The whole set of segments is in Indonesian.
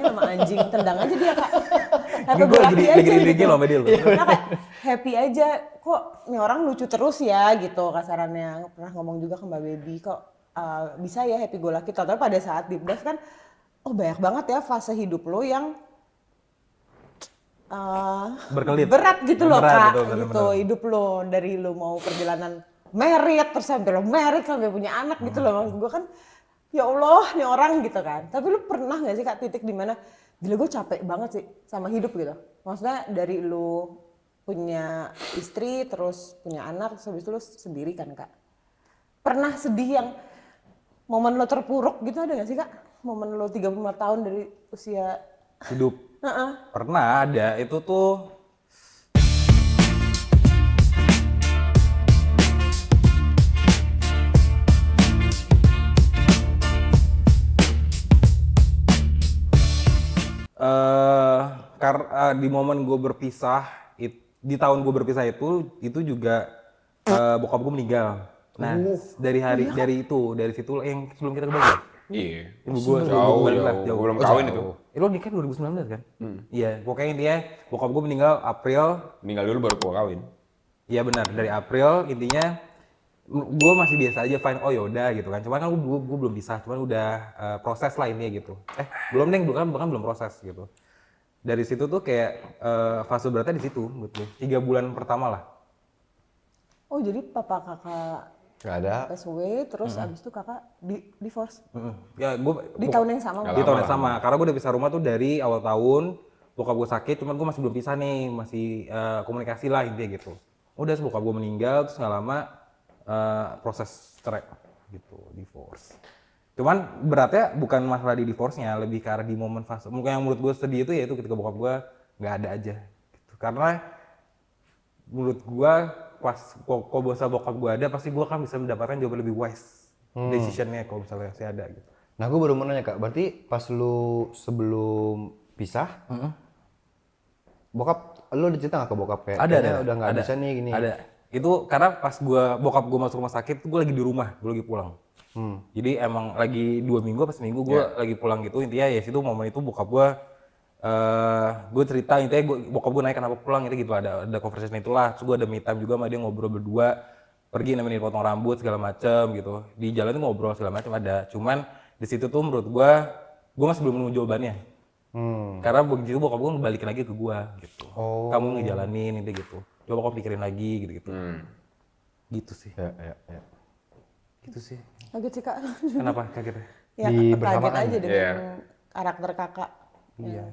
sama anjing, tendang aja dia Kak. Ini gue lagi diri loh sama dia loh. Nah, kayak happy aja, kok nih orang lucu terus ya gitu kasarannya. Pernah ngomong juga ke Mbak Baby, kok bisa ya happy go lucky. Tapi pada saat deep dive kan, oh banyak banget ya fase hidup lo yang Berkelit. berat gitu loh Berat, Kak, betul, bener, gitu hidup lo dari lo mau perjalanan merit terus sampai lo merit sampai punya anak gitu loh. Maksud gue kan ya Allah nih orang gitu kan. Tapi lo pernah gak sih Kak titik dimana gila gue capek banget sih sama hidup gitu. Maksudnya dari lo punya istri terus punya anak terus habis itu lo sendiri kan Kak. Pernah sedih yang momen lo terpuruk gitu ada gak sih Kak? Momen lo 35 tahun dari usia Hidup. Pernah ada, itu tuh di momen gue berpisah, di tahun gue berpisah itu juga bokap gue meninggal. Nah, dari situ yang sebelum kita kebagi. Iya. Ibu gue Jauh. jauh. Belum kawin itu. Lo nikah 2019 kan? Iya, pokoknya dia bokap gue meninggal April. Meninggal dulu baru gua kawin. Iya benar, dari April intinya gue masih biasa aja fine, oh yaudah gitu kan. Cuman kan gue belum bisa, cuman udah proses lah ini gitu. Belum deh, bukan belum proses gitu. Dari situ tuh kayak fase beratnya di situ gitu. 3 bulan pertama lah. Oh jadi papa kakak Gak ada. pass away terus abis itu kakak divorce Ya gue di tahun yang sama. di tahun yang sama. Karena gue udah pisah rumah tuh dari awal tahun. Bokap gue sakit, cuman gue masih belum pisah nih, masih komunikasi lah intinya gitu. Udah bokap gue meninggal terus nggak lama proses cerai gitu, divorce. Cuman beratnya bukan masalah di divorce-nya, lebih ke arah di momen fase. Mungkin yang menurut gue sedih itu yaitu ketika bokap gue nggak ada aja. Gitu. Karena menurut gue pas kalau bahasa bokap gue ada, pasti gue kan bisa mendapatkan jauh lebih wise decision-nya kalau misalnya saya ada gitu. Nah gue baru mau nanya Kak, berarti pas lu sebelum pisah, bokap, lu ada cerita gak ke bokap kayak Ada. udah gak bisa nih gini? Ada. Itu karena pas bokap gue masuk rumah sakit, gue lagi di rumah, gue lagi pulang. Jadi emang lagi 2 minggu apa seminggu gue lagi pulang gitu. Intinya ya situ momen itu bokap gue cerita intinya bokap gue naik kenapa pulang gitu ada conversation itulah. Terus gue ada me time juga sama dia ngobrol berdua, pergi nemenin potong rambut segala macem gitu. Di jalan tuh ngobrol segala macam ada. Cuman di situ tuh menurut gue masih belum nemu jawabannya. Karena begitu bokap gue balikin lagi ke gue gitu. Kamu ngejalanin ini gitu. Coba kau pikirin lagi gitu. Gitu sih. Ya. Gitu sih. Kaget sih Kak. Kenapa kagetnya? Ya Di kaget bersamaan. aja dengan karakter kakak. Iya.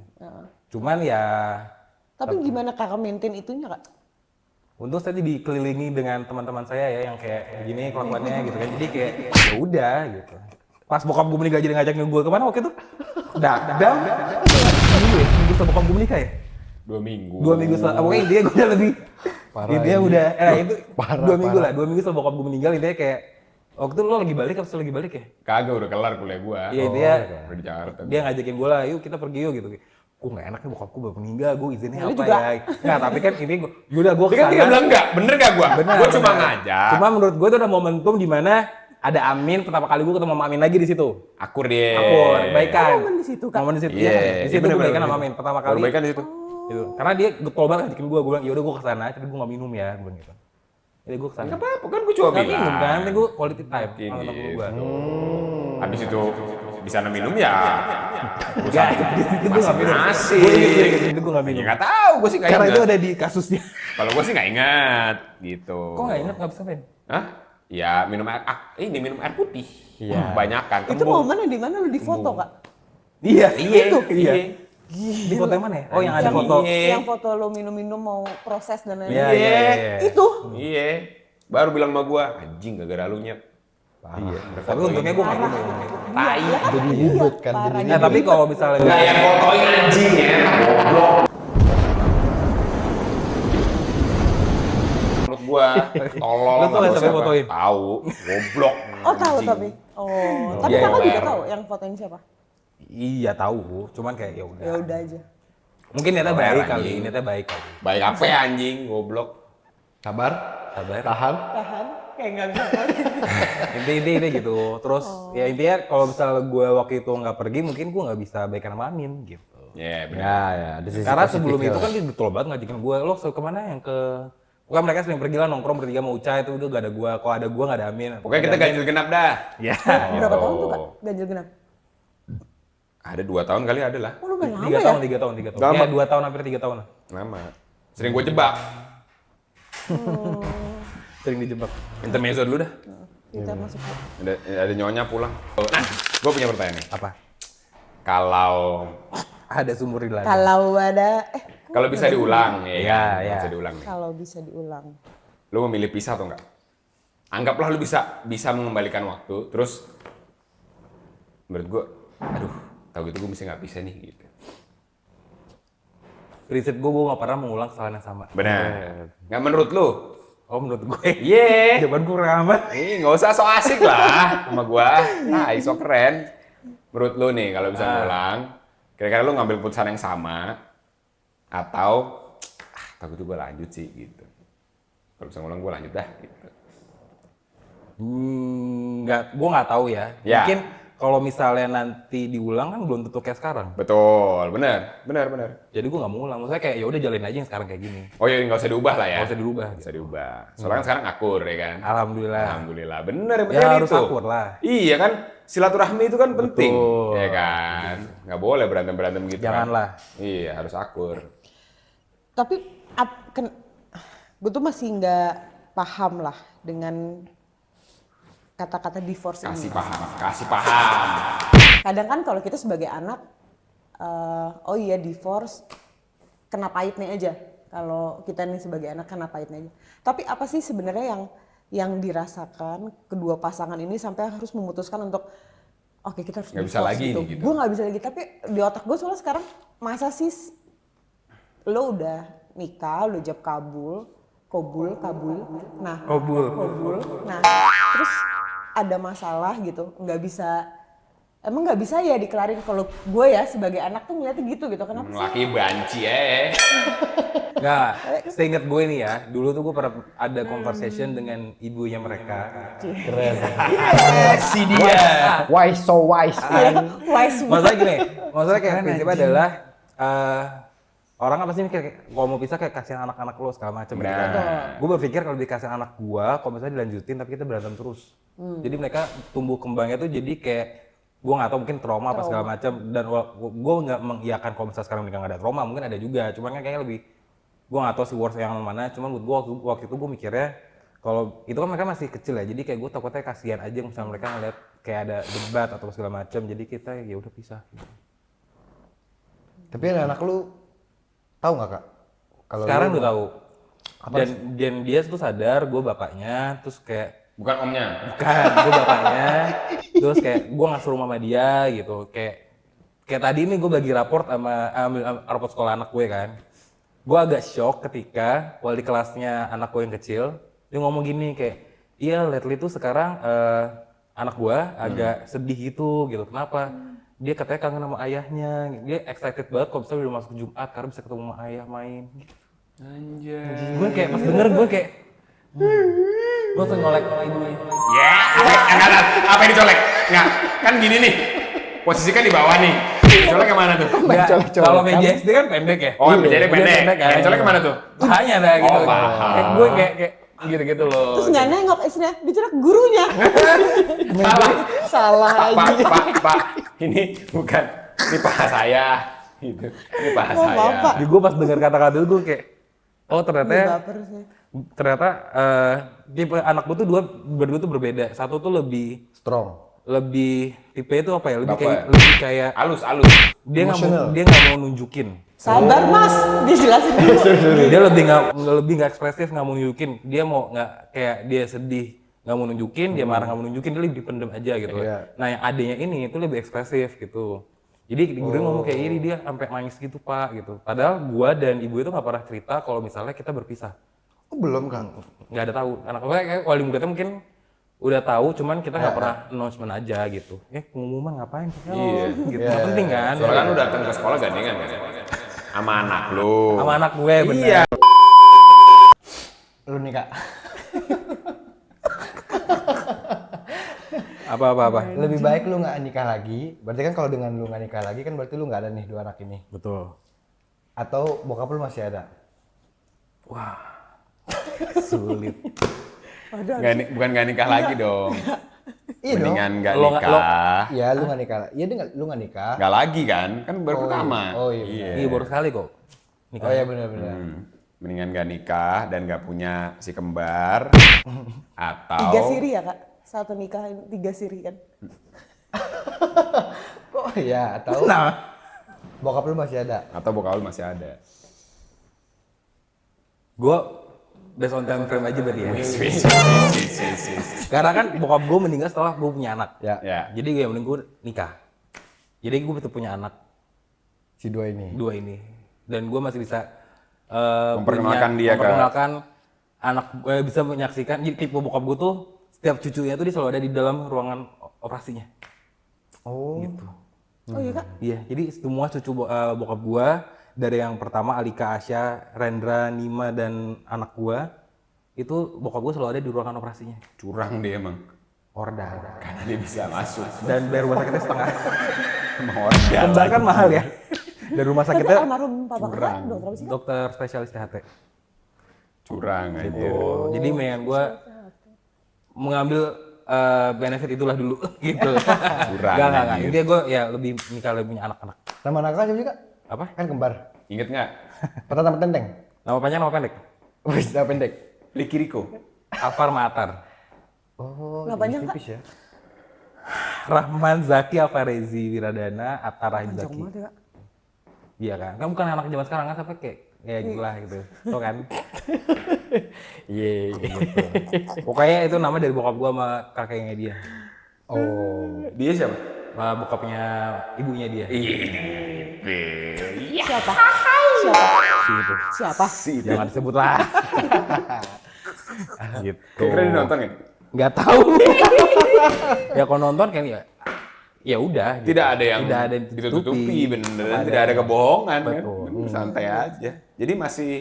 Cuman ya. Tapi gimana kakak maintain itunya Kak? Untung saya dikelilingi dengan teman-teman saya ya yang kayak gini kelakuannya gitu kan. Jadi kayak ya udah gitu. Pas bokap gue menikah jadi ngajakin gue kemana waktu itu? Dadam. Minggu setelah bokap gue menikah ya? 2 minggu. 2 minggu setelah, pokoknya dia udah lebih. Parah Dia ini. udah, itu Parah, 2 minggu lah. 2 minggu setelah bokap gue meninggal intinya kayak waktu itu lo lagi balik apa lagi balik ya? Kagak udah kelar kuliah gua. Iya dia. Udah di Jakarta. Dia ngajakin gue lah, yuk kita pergi yuk gitu. Gue nggak enak nih bokap gue baru meninggal, gue izinnya Lu apa juga. ya? Nggak, tapi kan ini gue Dia kan dia bilang enggak, bener gak gua? Gua cuma ngajak. Cuma menurut gue itu ada momentum di mana ada Amin, pertama kali gue ketemu sama Amin lagi di situ. Akur dia. Akur, baikan. Momen di situ Kak. Momen di situ. Iya, Di situ gue baikan sama Amin pertama kali. Baikan di situ. Gitu. Karena dia getol banget ngajakin gue bilang yaudah gue kesana, tapi gue nggak minum ya, gue bilang gitu. Jadi gue kesana. Enggak apa-apa kan gua cuma Nggak bilang. minum kan, nanti gue quality time Gitu. sama temen gue. Habis itu di sana minum ya. Enggak, di situ gue nggak minum. Masih. Gue inget di situ gue nggak minum. Ya nggak tahu, gua sih nggak Karena ingat. itu ada di kasusnya. Kalau gua sih nggak ingat gitu. Kok nggak ingat nggak bisa main? Hah? Ya minum minum air putih. Iya. Banyakan. Itu momennya di mana lu di foto Kak? Iya, Itu? iya. Di foto yang mana ya? Oh yang ada foto. Yang foto lo minum-minum mau proses dan lain-lain. Iya. Itu. Iya. Baru bilang sama gua, anjing gara-gara lu nyet. Iya. Tapi untungnya gue nggak minum. Tai. Jadi ribet kan, parah. jadi Nah tapi kalau misalnya Enggak yang fotoin anjing ya. Goblok. Menurut gua, tolol. Lu tuh nggak sampai siapa. fotoin? Tahu, goblok. Oh tahu Anjing. tapi. Oh, tapi Iya, kakak juga iya. tahu yang fotoin siapa? Iya tahu, cuman kayak ya udah. Ya udah aja. Mungkin niatnya baik Anjing. kali, niatnya baik kali. Baik apa ya anjing, goblok. sabar, Sabar. tahan. Tahan. Kayak nggak bisa positif. Intinya gitu. Terus ya intinya kalau misalnya gue waktu itu nggak pergi, mungkin gue nggak bisa baikan sama Amin gitu. Iya, benar. Ya, ada sisi Karena sebelum positifnya itu lah. kan dia betul banget ngajakin gue, lo kemana yang ke... Bukan mereka sering pergi lah nongkrong bertiga sama Uca itu udah gak ada gue. Kalau ada gue gak ada Amin. Pokoknya kita ganjil genap dah. Ya. Berapa tahun tuh Kak ganjil genap? Ada 2 tahun kali ada lah. Oh lumayan lama 3 ya? tahun. Lama. Ya 2 tahun hampir 3 tahun lah. Lama. Sering gue jebak. Sering dijebak. Intermezzo dulu dah. Kita masuk. Ada nyonya pulang. Nah, gue punya pertanyaan nih. Apa? Kalau Ada sumur di lagi. Kalau ada kalau bisa diulang, Iya, kan? iya. Bisa diulang nih. kalau bisa diulang. Lu memilih pisah atau enggak? Anggaplah lu bisa mengembalikan waktu, terus menurut gue, aduh, tahu gitu gue mesti nggak bisa nih gitu. Prinsip gue gak pernah mengulang kesalahan yang sama. Benar. Nggak menurut lu? Oh menurut gue. Iya. Jawaban kurang amat. Nggak usah so asik lah sama gua. Nah, so keren. Menurut lu nih kalau bisa ngulang, kira-kira lu ngambil keputusan yang sama atau takut gua lanjut sih gitu. Kalau bisa ngulang gua lanjut dah gitu. Gue nggak tahu ya. Ya. Mungkin kalau misalnya nanti diulang kan belum tentu kayak sekarang. Betul, benar. Jadi gue nggak mau ulang. Maksudnya kayak ya udah jalanin aja yang sekarang kayak gini. Oh ya nggak usah diubah lah ya. Nggak usah dirubah. Nggak usah diubah. Soalnya kan sekarang akur ya kan. Alhamdulillah. Alhamdulillah, bener Ya bener harus itu. akur lah. Iya kan, silaturahmi itu kan penting, Betul. ya kan. Nggak boleh berantem gitu. Janganlah. Kan? Iya, harus akur. Tapi gue tuh masih nggak paham lah dengan kata-kata divorce Kasih ini. kasih paham. Kadang kan kalau kita sebagai anak, oh iya divorce, kena pahitnya aja. Kalau kita nih sebagai anak kena pahitnya aja. Tapi apa sih sebenarnya yang dirasakan kedua pasangan ini sampai harus memutuskan untuk oke kita harus Nggak bisa divorce lagi nih, gitu. Gue nggak bisa lagi. Tapi di otak gue soalnya sekarang masa sih lo udah nikah, lo jawab kabul. Nah, kabul. Nah, terus ada masalah gitu, emang nggak bisa ya dikelarin. Kalau gue ya sebagai anak tuh ngeliatnya gitu kenapa sih? Laki banci Nggak, seinget gue nih ya, dulu tuh gue pernah ada conversation dengan ibunya mereka. Keren. Si dia. Wise, so wise. Wise banget. Maksudnya gini, maksudnya kayak prinsipnya adalah orang apa sih kayak kalau mau pisah kayak kasihan anak-anak lo segala macam. Benar. Gue berpikir kalau dikasih anak gua, kalau misalnya dilanjutin tapi kita berantem terus. Jadi mereka tumbuh kembangnya tuh jadi kayak gue nggak tahu mungkin trauma apa segala macam, dan gue nggak mengiyakan kalau misalnya sekarang mereka nggak ada trauma, mungkin ada juga, cuman kan kayaknya lebih gue nggak tahu sih worst yang mana. Cuman buat gue waktu itu gue mikirnya kalau itu kan mereka masih kecil ya, jadi kayak gue takutnya kasihan aja misalnya mereka ngeliat kayak ada debat atau segala macam, jadi kita ya udah pisah. Tapi anak lu tahu nggak Kak? Kalau Sekarang lu- udah tahu. Dan dia tuh sadar gue bapaknya, terus kayak Bukan omnya. bukan gue bapaknya, terus kayak gue ngasih rumah sama dia gitu. Kayak tadi nih gue bagi raport sama raport sekolah anak gue kan. Gue agak shock ketika wali kelasnya anak gue yang kecil dia ngomong gini kayak, iya lately tuh sekarang anak gue agak sedih gitu. Kenapa? Dia katanya kangen sama ayahnya. Dia excited banget kalau misalnya udah masuk Jumat karena bisa ketemu sama ayah main. Gitu. Anjay. Gue kayak pas denger gue kayak gue langsung ngolek-ngolek gue. Ya, enggak, apa yang dicolek? Enggak, kan gini nih. Posisikan di bawah nih. Colek kemana tuh? Nggak, colek-colek kalau kan? meja SD kan pendek ya. Oh, meja Dia pendek. kan. Yang colek kemana tuh? Hanya dah gitu. Oh, paham. Kayak gue kayak gitu-gitu loh. Terus nggak nengok istrinya, dicolek gurunya. Salah aja. Pak, ini bukan. Ini paha saya. Gitu. Ini paha Oh, saya. Bapak. Jadi gue pas dengar kata-kata itu gue kayak, oh ternyata Baper sih. tipe anak gue tuh berdua tuh berbeda. Satu tuh lebih tipe itu apa ya? Lebih kayak Halus. dia Emotional. nggak mau nunjukin. Sabar mas, dijelasin dulu. Dia lebih nggak ekspresif, nggak mau nunjukin. Dia mau nggak kayak dia sedih nggak mau nunjukin, dia marah nggak mau nunjukin, dia lebih pendem aja gitu. Iya. Nah yang adanya ini itu lebih ekspresif gitu. Jadi gurunya ngomong kayak ini, dia sampai nangis gitu pak gitu. Padahal gua dan ibu itu nggak pernah cerita kalau misalnya kita berpisah. Oh, belum Kak. Nggak ada tahu. Anak gue kayak wali muridnya mungkin udah tahu, cuman kita nggak pernah announcement aja gitu. Pengumuman ngapain? Iya. Gitu. Nggak penting kan? Soalnya kan lu datang ke sekolah gandengan kan? Sama anak lu. Sama anak gue bener. Iya. Lu nih Kak. Apa. Lebih baik lu nggak nikah lagi. Berarti kan kalau dengan lu nggak nikah lagi kan berarti lu nggak ada nih 2 anak ini. Betul. Atau bokap lu masih ada. Wah. Sulit. Bukan nggak nikah lagi dong. Iya dong. Mendingan nggak Lo nggak- nikah. Iya, lu nggak nikah. Iya, lu nggak nikah. Nggak lagi kan? Kan baru pertama. Oh iya. Iya baru sekali kok. Oh iya benar-benar. Mendingan nggak nikah dan nggak punya si kembar. Atau 3 siri ya kak? 1 nikah 3 siri kan? Oh iya, atau bokap lu masih ada. atau bokap lu masih ada. Gue based on time frame aja berarti ya. Wis. Karena kan bokap gue meninggal setelah gue punya anak. Ya, Ya. Jadi gue mending gue nikah. Jadi gue betul punya anak si 2 ini. 2 ini. Dan gue masih bisa Memperkenalkan dia ke- memperkenalkan anak gue, bisa menyaksikan. Jadi tipe bokap gue tuh setiap cucunya tuh dia selalu ada di dalam ruangan operasinya. Oh. Gitu. Oh iya kak? Iya, jadi semua cucu bokap gue dari yang pertama Alika, Asya, Rendra, Nima dan anak gue itu bokap gue selalu ada di ruangan operasinya. Curang dia emang. Orda. Karena dia bisa masuk. Dan bayar rumah sakitnya setengah. Emang orda. Kembar kan mahal ya. Dan rumah Tapi sakitnya almarhum papa kakak curang. dokter apa sih kak? dokter spesialis THT. Curang aja. Oh, jadi mendingan gue mengambil benefit itulah dulu gitu. Curang, Enggak. anjir. Intinya gue ya lebih nikah lebih punya anak-anak. Nama anak siapa sih, Kak? Apa? Kan kembar. Ingat nggak? Pertama tenteng. Nama panjang nama pendek? Wis, nama pendek. Ricky Rico. Alvar Matar. Oh, Nggak panjang, Kak? tipis ya. Rahman Zaki Alvarezi Wiradana Atta Rahim Panjang Zaki. banget ya kak? Iya kan bukan anak zaman sekarang kan sampai kayak ya gila gitu. Tuh kan. Iya. Pokoknya itu nama dari bokap gua sama kakeknya dia. Oh. Dia siapa? Sama bokapnya ibunya dia. Siapa? Siapa? Siapa? Jangan disebut lah. Gitu. Kira-kira dia nonton nggak? Nggak tahu. Ya kalau nonton kan ya udah. gitu. Tidak ada yang ditutupi. ditutupi, bener. Tidak ada kebohongan kan. Betul. Bener, santai aja. Jadi masih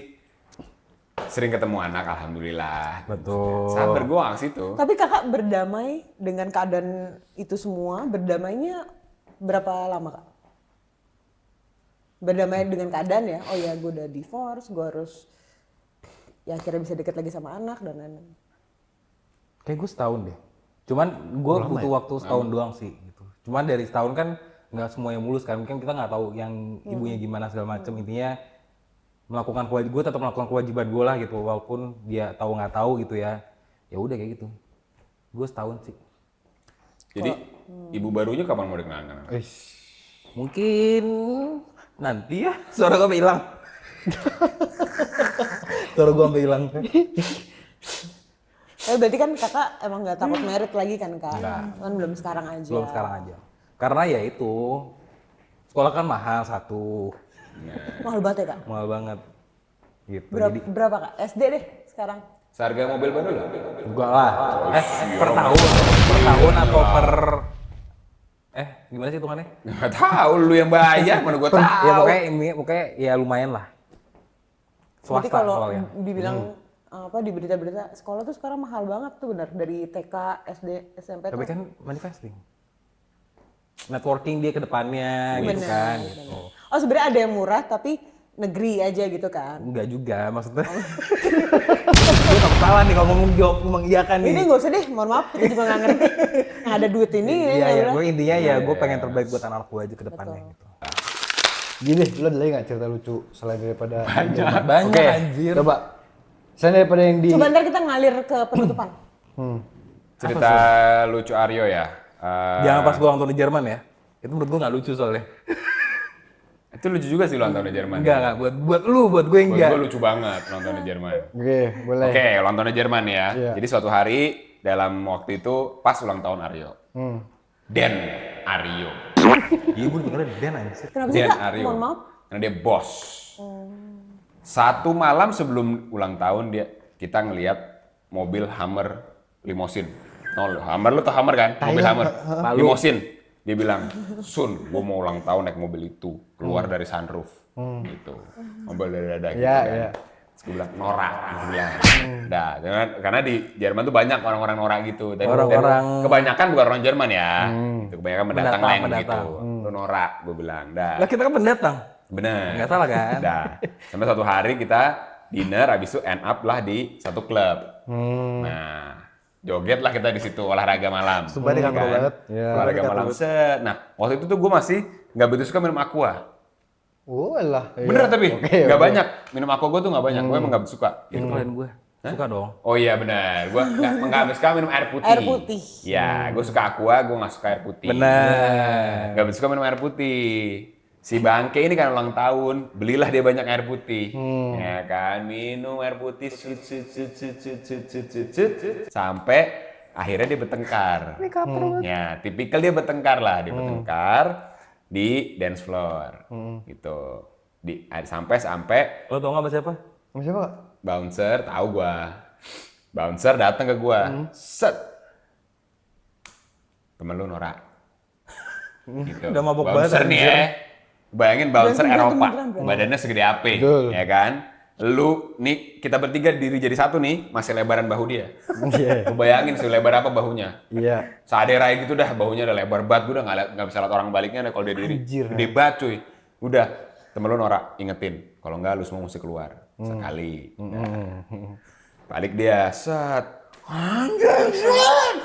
sering ketemu anak, alhamdulillah. Betul. Sabar gue nggak situ. Tapi kakak berdamai dengan keadaan itu semua, berdamainya berapa lama kak? Berdamai dengan keadaan ya, oh ya gue udah divorce, gue harus ya akhirnya bisa deket lagi sama anak dan lain-lain. Kayak gue setahun deh. Cuman gue butuh waktu setahun doang sih. Gitu. Cuman dari setahun kan nggak semua yang mulus kan. Mungkin kita nggak tahu yang ibunya gimana segala macem. Intinya melakukan kewajiban gue tetap melakukan kewajiban gue lah gitu. Walaupun dia tahu nggak tahu gitu ya. Ya udah kayak gitu. Gue setahun sih. Jadi ibu barunya kapan mau dikenalkan? Wis. Mungkin nanti ya. Suara gue sampai hilang. Suara gue sampai hilang. Berarti kan kakak emang nggak takut merit lagi kan kak? Kan belum sekarang aja. Belum sekarang aja. Karena ya itu sekolah kan mahal satu. Mahal banget ya kak? Mahal banget. Gitu. Berapa kak? SD deh sekarang. Seharga mobil baru lah. Enggak lah. Per tahun atau per gimana sih hitungannya? Nggak tahu lu yang bayar, mana gue tahu. Ya pokoknya ya lumayan lah. Berarti Swasta kalau soalnya. dibilang apa di berita-berita sekolah tuh sekarang mahal banget tuh benar dari TK, SD, SMP Tapi tuh. kan manifesting. Networking dia ke depannya gitu Bener, kan. bener. Gitu. Oh sebenarnya ada yang murah tapi negeri aja gitu kan. Enggak juga maksudnya. Gue takut salah nih kalau ngomong mengiyakan nih. Ini nggak usah deh, mohon maaf, kita juga nggak ngerti. Yang ada duit ini Iya ya ya, udah. gue intinya ya gue pengen terbaik buat anak gue aja ke depannya gitu. Gini, lu ada lagi nggak cerita lucu selain daripada Banyak Oke, anjir. coba. Selain daripada yang di Coba ntar kita ngalir ke penutupan. Cerita lucu Aryo ya. Jangan pas gue ulang tahun di Jerman ya. Itu menurut gue nggak lucu soalnya. Itu lucu juga sih ulang tahun di Jerman. Enggak, buat gue enggak. Buat gue lucu banget ulang tahun di Jerman. Oke, boleh. Oke, ulang tahun di Jerman ya. Iya. Jadi suatu hari dalam waktu itu pas ulang tahun Aryo. Den Aryo. Iya gue dengerin Dan anjir. Kenapa sih Den kak? Aryo. Mohon maaf. Karena dia bos. Satu malam sebelum ulang tahun kita ngelihat mobil Hummer limosin. Hummer lu tau Hummer kan? Mobil Hummer. Limosin. Dia bilang, Sun, gua mau ulang tahun naik mobil itu. Keluar dari sunroof. Gitu. Mobil dari dada gitu Iya, kan. iya. Terus gue bilang norak, gue bilang. Dah, karena di Jerman tuh banyak orang-orang norak gitu. Dan Orang-orang- kebanyakan bukan orang Jerman ya. Itu kebanyakan pendatang Pendatang, lain gitu. pendatang. Lu norak, gue bilang. Dah. Lah kita kan pendatang. Bener. Nggak salah kan? Dah. Sampai suatu hari kita dinner, habis itu end up lah di satu klub. Nah, joget lah kita di situ olahraga malam. Sumpah ini katro banget. Iya. Olahraga malam set. Nah, waktu itu tuh gue masih nggak begitu suka minum aqua. Oh lah. Bener tapi Oke, nggak oke. banyak minum aqua gue tuh nggak banyak. Gue emang nggak suka. Itu klien gue. Suka dong. Oh iya benar. Gue nggak suka minum air putih. Air putih. Ya, gue suka aqua, gue nggak suka air putih. Benar. Nggak suka minum air putih. Si bangke ini kan ulang tahun, belilah dia banyak air putih. Ya kan, minum air putih sampai akhirnya dia bertengkar. Ya, tipikal dia bertengkar lah, dia bertengkar di dance floor. Gitu. Sampai Lo tau nggak sama siapa? Sama siapa, Kak? bouncer, tahu gua. Bouncer datang ke gua. Set. Temen lu norak. Gitu. Udah mabok Bouncer banget, nih anjir. ya. Bayangin bouncer Berantem, Eropa. berantem. Badannya segede AP. Betul. Ya kan? Lu nih kita bertiga diri jadi satu nih, masih lebaran bahu dia. Iya. Lu bayangin selebar apa bahunya. Iya. Saderai gitu dah, bahunya udah lebar banget, gue udah nggak bisa lihat orang baliknya kalau dia diri. Anjir. Gede banget cuy. Udah, temen lu norak, ingetin. Kalau enggak lu semua mesti keluar. Sekali. Nah. Balik dia, set. Anjir, set.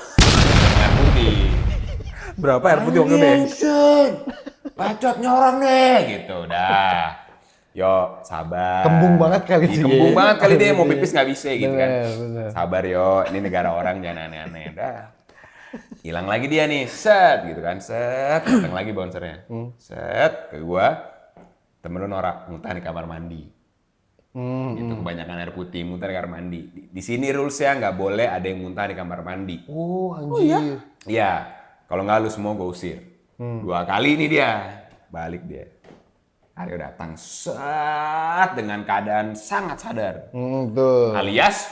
Air putih. Berapa air putih waktu itu? Set. Bacotnya orang nih, gitu. Dah. Yo, sabar. Kembung banget kali Ih, sih. kembung banget kali dia mau pipis nggak bisa gitu kan. Bener, bener. Sabar yo, ini negara orang jangan aneh-aneh. Dah. Hilang lagi dia nih, set gitu kan, set. Datang lagi bouncernya. Set ke gua. Temen lu norak muntah di kamar mandi. Gitu kebanyakan air putih muntah di kamar mandi. Di sini rulesnya nggak boleh ada yang muntah di kamar mandi. Oh, anjir. Iya, kalau nggak lu semua gue usir. 2 kali ini dia, balik dia. Aryo datang set dengan keadaan sangat sadar. Tuh. Alias,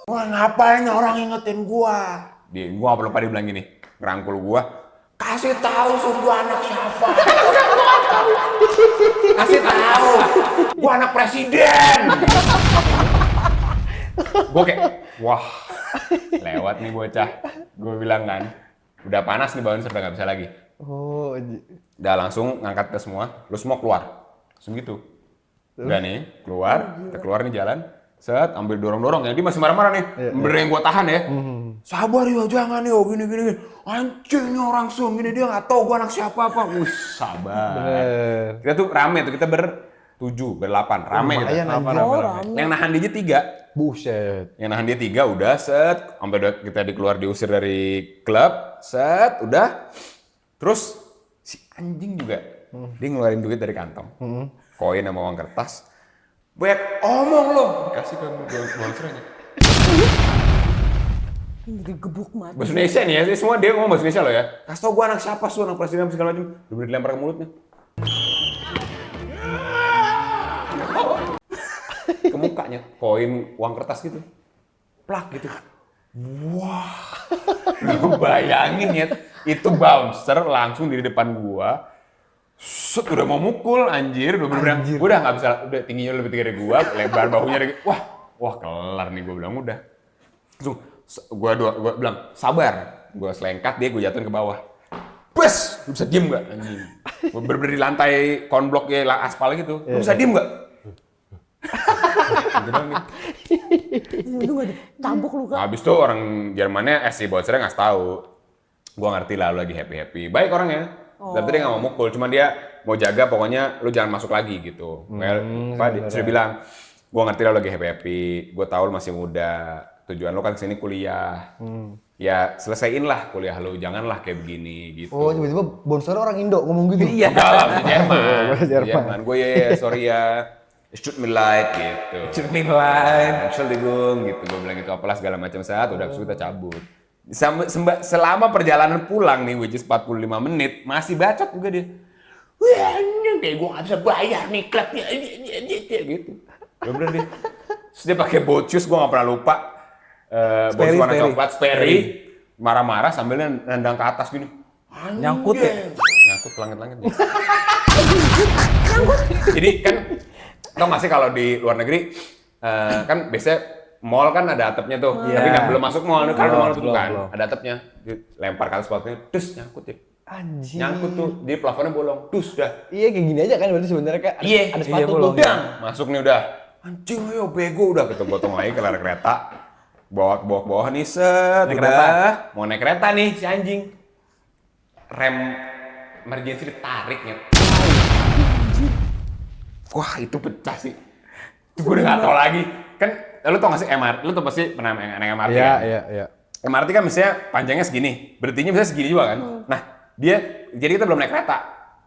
wah ngapain orang ingetin gua? Gua apa lupa dia bilang gini, ngerangkul gua. Kasih tahu suruh gua anak siapa? Kasih tahu, gua anak presiden. Gue kayak, wah, lewat nih bocah. Gue bilang kan, udah panas nih bouncer, udah nggak bisa lagi. Oh, anjir. Udah langsung ngangkat ke semua, lu semua keluar. Langsung gitu. Udah nih, keluar, kita keluar nih jalan. Set, ambil dorong-dorong ya. Dia masih marah-marah nih. Bener yang gue tahan ya. Sabar yo, jangan yo, gini. Anjing nih orang Sun, gini dia nggak tahu gue anak siapa apa. Sabar. Bener. Kita tuh rame tuh, kita ber-8, rame gitu. Lumayan, anjir. Rame. Yang nahan dia 3. Buset. Yang nahan dia 3 udah set, sampai udah kita dikeluar diusir dari klub, set, udah. Terus si anjing juga, dia ngeluarin duit dari kantong, koin sama uang kertas. Banyak omong lo, dikasih ke bouncernya. Digebuk mati. Bahasa Indonesia nih ya, semua dia ngomong bahasa Indonesia lo ya. Kasih tau gue anak siapa, su anak presiden segala macam, udah dilempar ke mulutnya. Ke mukanya, koin uang kertas gitu, plak gitu. Wah, lu bayangin ya, itu bouncer langsung di depan gua, set udah mau mukul anjir, udah bener-bener, gua udah nggak bisa, udah tingginya lebih tinggi dari gua, lebar bahunya dari, wah kelar nih gua bilang udah. Langsung, gua bilang sabar, gua selengkat dia gua jatuhin ke bawah. Bes, lu bisa diem nggak anjing? Gua bener-bener di lantai konblok ya aspal gitu, lu bisa diem nggak? Gitu doang nih. Lu gak ditabuk lu kan? Habis itu orang Jermannya si bouncernya ngasih tahu. Gua ngerti lah lu lagi happy-happy. Baik orangnya. Tapi dia nggak mau mukul, cuma dia mau jaga pokoknya lu jangan masuk lagi gitu. Dia bilang, gua ngerti lah lu lagi happy-happy. Gua tahu lu masih muda. Tujuan lu kan kesini kuliah. Ya selesaiin lah kuliah lu, janganlah kayak begini gitu. Oh, tiba-tiba bouncer orang Indo ngomong gitu. Iya. Enggak lah, di Jerman. Jerman. Di Jerman. Gue ya, sorry ya. Es tut mir leid gitu. Cermin lain. Entschuldigung gitu, gue bilang gitu apalah segala macam saat udah habis itu kita cabut. Selama perjalanan pulang nih, which is 45 menit, masih bacot juga dia. Wah, ini kayak gue gak bisa bayar nih klubnya, gitu. Bener dia. Terus dia pakai bocus, gue gak pernah lupa. Bocus warna coklat, Sperry. Marah-marah sambil nendang ke atas gini. Nyangkut ya? Nyangkut ke langit-langit. Jadi kan, tau nggak sih kalau di luar negeri, kan biasanya mall kan ada atapnya tuh, Iya. tapi nggak belum masuk mall, karena mall tutup kan, belum. ada atapnya, lempar ke atas sepatunya, dus nyangkut ya. Anjir. Nyangkut tuh, jadi plafonnya bolong, dus dah. Iya kayak gini aja kan berarti sebenarnya Kak. Iya, Ada sepatu bolong. tuh. Dang, masuk nih udah. Anjing ayo bego udah ketemu lagi ke layar kereta. Bawa ke bawah nih set, Naik udah. kereta. Mau naik kereta nih si anjing. Rem emergency ditariknya. Wah, itu pecah sih. Itu gue udah gak tau lagi. Kan lu tau gak sih MRT? Lu tuh pasti pernah naik MRT Iya, kan? iya. MRT kan misalnya panjangnya segini, berhentinya misalnya segini juga kan. Nah, jadi kita belum naik kereta.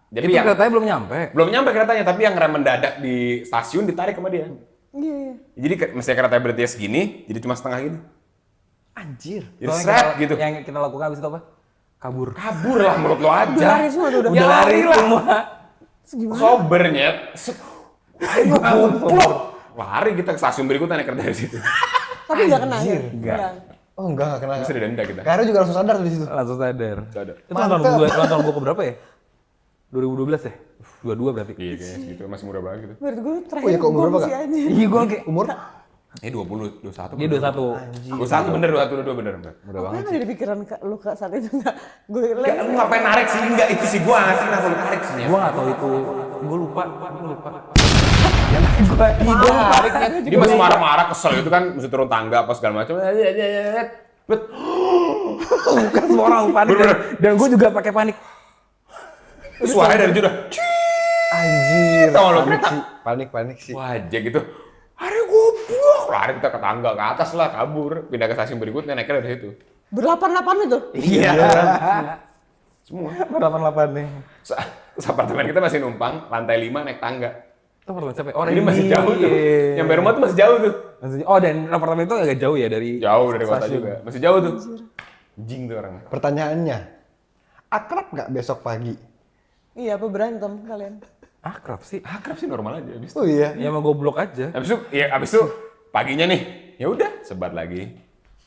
Jadi Itu yang keretanya belum nyampe. belum nyampe keretanya, tapi yang rem mendadak di stasiun ditarik sama dia. Iya, iya. Jadi misalnya keretanya berhenti segini, jadi cuma setengah gini. Anjir. Jadi Soalnya seret kita- gitu. Yang kita lakukan abis itu apa? Kabur. Kabur lah menurut lo aja. Udah lari semua tuh, udah. Ya lari lah. semua. Sober nyet. Ayo goblok. Lari kita ke stasiun berikutnya naik kereta dari situ. Tapi nggak kena ya? Enggak. Oh enggak kena. Terus ada denda kita. Karo juga langsung sadar tuh di situ. Langsung sadar. Sadar. Itu nonton gua keberapa ya? 2012 ya? 22 berarti. Iya kayaknya segitu, masih muda banget gitu. Menurut gue terakhir Oh iya, kok umur berapa, masih Kak? anjir. Iya gua kayak Umur? 20, 21. dia 21. 21 bener, 22 bener. Mudah Apa banget. yang ada di pikiran lu Kak saat itu nggak? Gue Enggak, lu ngapain narik sih? Enggak, itu sih gua ngasih kenapa lu tarik sih. Nyet? Gua enggak tahu itu. Gua lupa. Gua tariknya. Dia masih marah-marah, kesel itu kan, mesti turun tangga apa segala macam. Bet. Kan semua orang panik. Dan gua juga pakai panik. Suaranya dari sudah. Anjir. Tau lo Panik kereta? sih. Panik sih. Wajah gitu. Hari goblok. Lari kita ke tangga ke atas lah, kabur. Pindah ke stasiun berikutnya, naiknya dari situ. Berdelapan itu. Iya. Semua. 88 nih. Terus apartemen kita masih numpang, lantai 5 naik tangga. Itu apartemen siapa? Oh, Ini masih jauh tuh. Iya. Nyampe rumah tuh masih jauh tuh. Oh, dan apartemen itu agak jauh ya dari Jauh dari kota stasiun. juga. Masih jauh tuh. Jing tuh orang. Pertanyaannya, akrab nggak besok pagi? Iya, apa berantem kalian? Akrab sih. Akrab sih normal aja. Abis itu, Oh iya. Ya emang goblok aja. abis itu paginya nih, ya udah sebat lagi.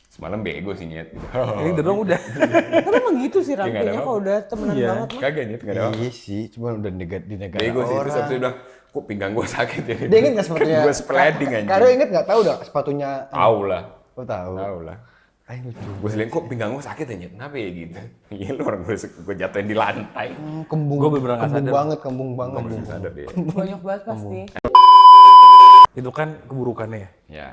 Semalam bego sih nyet. Gitu. Ini udah dong udah. Tapi emang gitu sih nggak ada rapinya apa-apa. kalau udah temenan Iya. banget mah. Kagak nyet, nggak ada apa. Iya sih, cuma udah di negara Bego sih, terus orang. abis itu bilang, kok pinggang gue sakit ya? Dia inget nggak sepatunya? Gue splading aja. Karo inget nggak tahu dah sepatunya? Tahu lah. Oh tahu. Tahu lah. Ay lucu. Gue selain kok pinggang gue sakit ya nyet? Kenapa ya gitu? Iya lu orang gue jatuhin di lantai. Kembung. Gua bener-bener nggak sadar. Kembung banget. Gue belum sadar dia. Banyak banget pasti. Itu kan keburukannya ya. Ya.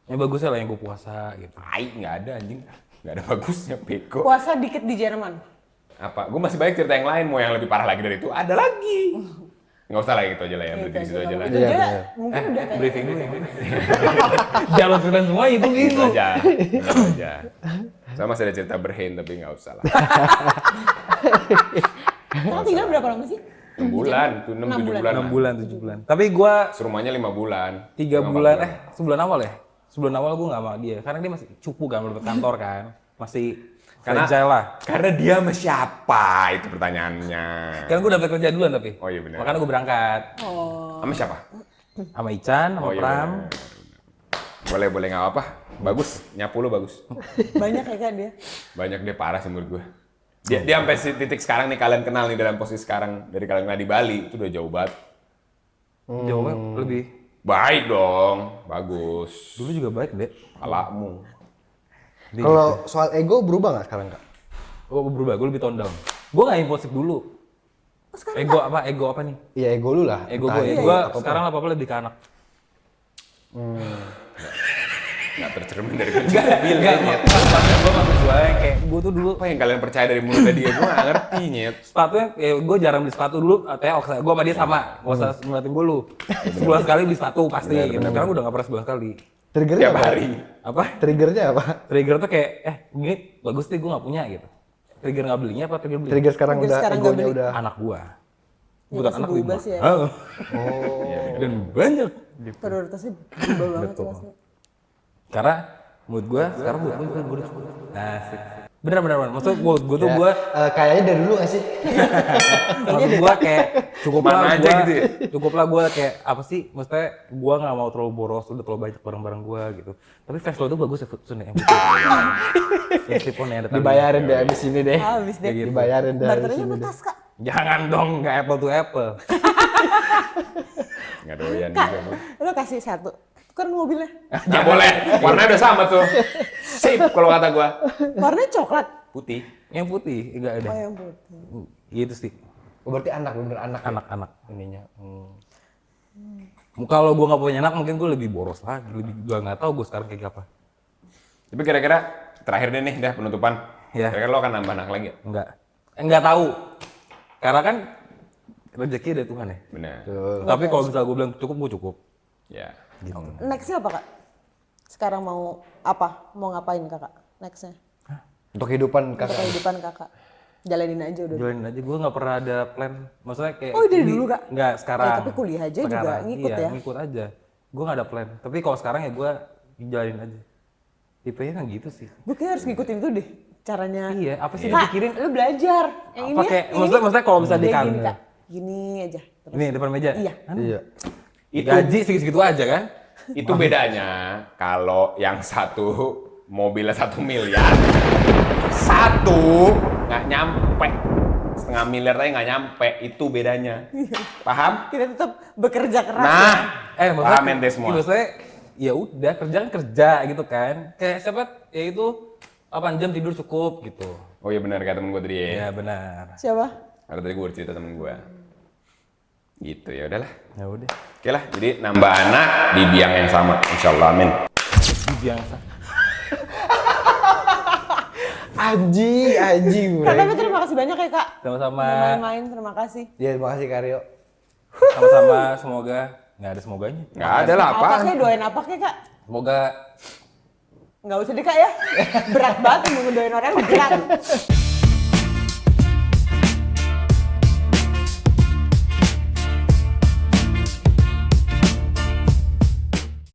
Yang bagusnya lah yang gue puasa gitu. Tai nggak ada anjing. Nggak ada bagusnya bego. Puasa dikit di Jerman. Apa? Gue masih banyak cerita yang lain, mau yang lebih parah lagi dari itu. Ada lagi. Nggak usah lah gitu aja lah ya, berhenti di situ aja lah. Itu Iya, aja bener. mungkin udah kayak Briefing dulu. Jalan ceritain semua itu Itu gitu. aja. Itu aja. Saya masih ada cerita berhen tapi nggak usah lah. Kamu tinggal berapa lama sih? 6 bulan, tuh 6, 7 bulan. 6 bulan, 7 bulan. Tapi gue Serumahnya 5 bulan. 3 Sama bulan, 4 sebulan awal ya? Sebulan awal gue gak sama dia. Karena dia masih cupu kan, belum kantor kan. Masih fragile lah. Karena dia sama siapa? Itu pertanyaannya. Kan gue dapet kerja duluan tapi. Oh iya bener. Makanya gue berangkat. Sama siapa? Sama Ican, sama Oh iya Pram. bener. Boleh nggak apa? Bagus, nyapu lo bagus. banyak ya Kak dia. Banyak dia parah sih menurut gue. Dia sampai titik sekarang nih kalian kenal nih dalam posisi sekarang dari kalian kenal di Bali itu udah jauh banget. Jawabnya lebih. Baik dong, bagus. Dulu juga baik deh. Palamu. Kalau soal ego berubah nggak sekarang kak? Gue berubah, gue lebih tone down. Gue gak impulsif dulu. Ego apa nih? Iya ego lu lah. Ego Entah gue ya. itu Gue apa-apa. sekarang apa-apa lebih ke anak. Nggak tercermin dari kunci mobil ya, Nyet. Gue maksud gue kayak gue tuh dulu Apa yang kalian percaya dari mulutnya dia? Gue nggak ngerti, Nyet. sepatunya, gue jarang beli sepatu dulu, katanya gue sama dia sama, gak usah ngeliatin gue lu. Sebulan sekali beli sepatu pasti, gitu. Sekarang gue udah gak pernah sebulan sekali. Triggernya Tiap apa? hari. Apa? Triggernya apa? Trigger tuh kayak, gini bagus nih gue gak punya gitu. Trigger gak belinya apa trigger beli? Trigger sekarang Trigger udah sekarang nggak egonya beli. udah. Anak gue. Ya, Bukan masih anak berubah 5. sih ya. Oh. Oh. Dan banyak. Prioritasnya berubah banget Betul. pasti. Karena Menurut gue sekarang gue udah cukup. Asik. Bener. Maksudnya gue tuh gue Kayaknya dari dulu nggak sih? maksud gue kayak cukup Mana lah aja gue gitu ya? cukup lah gue kayak apa sih maksudnya gue nggak mau terlalu boros udah terlalu banyak barang-barang gue gitu tapi face lo tuh bagus ya Sun ya ya slip-on ya ada tadi. Dibayarin deh abis ini deh. Habis deh. gitu. Dibayarin deh abis Barternya ini sama deh. tas kak. Jangan dong nggak apple to apple. Nggak doyan Kak, juga. Bang. lo kasih satu. Kan mobilnya. Nggak boleh, warnanya udah sama tuh. Sip kalau kata gua. Warnanya coklat. Putih. Yang putih enggak ada. Oh yang putih. Gitu sih Oh, berarti anak bener anak. ya? anak-anak. Ininya. Kalau gue nggak punya anak mungkin gue lebih boros lagi lebih gue nggak tahu gue sekarang kayak apa. Tapi kira-kira terakhir deh nih, dah penutupan. Iya. Kira-kira lo akan nambah anak lagi ya? Enggak tahu karena kan rezeki dari Tuhan ya. Benar. Tapi kalau misalnya gue bilang cukup gue cukup. Ya. Gitu. Nextnya apa kak? Sekarang mau apa? Mau ngapain kakak? Nextnya? Untuk kehidupan Untuk kakak. kehidupan kakak. Jalanin aja udah. Jalanin aja, gue nggak pernah ada plan. Maksudnya kayak Oh, dari dulu, Kak? Nggak, sekarang. Ya, tapi kuliah aja juga Sekarang, ngikut iya, ya? ngikut aja. Gue nggak ada plan. Tapi kalau sekarang ya gue jalanin aja. Tipenya kan gitu sih. Gue kayak harus ngikutin itu deh. Caranya. Iya, apa sih Kak, dipikirin? lu belajar. Yang ini Pakai, ya, yang maksudnya kalau misalnya di Dia kantor. gini kak. Gini aja. Terus. Ini depan meja? Iya. Iya. Itu Gaji segitu aja kan? itu bedanya kalau yang satu mobilnya 1 miliar, satu nggak nyampe, 1,5 miliar tadi nggak nyampe, itu bedanya. Paham? Kita tetap bekerja keras. Nah, ya. Maksudnya, paham ente semua. Maksudnya, ya udah kerja kan kerja gitu kan. Kayak siapa? Ya itu 8 jam tidur cukup gitu. Oh iya benar kata temen gue tadi ya. Ya benar. Siapa? Karena tadi gue bercerita temen gue. Gitu ya udahlah. Ya udah. Oke lah, jadi nambah anak di biang yang sama, insyaallah amin. Biasa. Aji, Kak, bro. tapi terima kasih banyak ya kak. Sama-sama. Udah main-main, terima kasih. Ya, terima kasih Karyo. Sama-sama semoga nggak ada semoganya. Nggak ada lah Apa apaan. kayak doain apa kayak kak? Semoga Nggak usah deh kak ya. Berat banget mau ngedoain orang berat.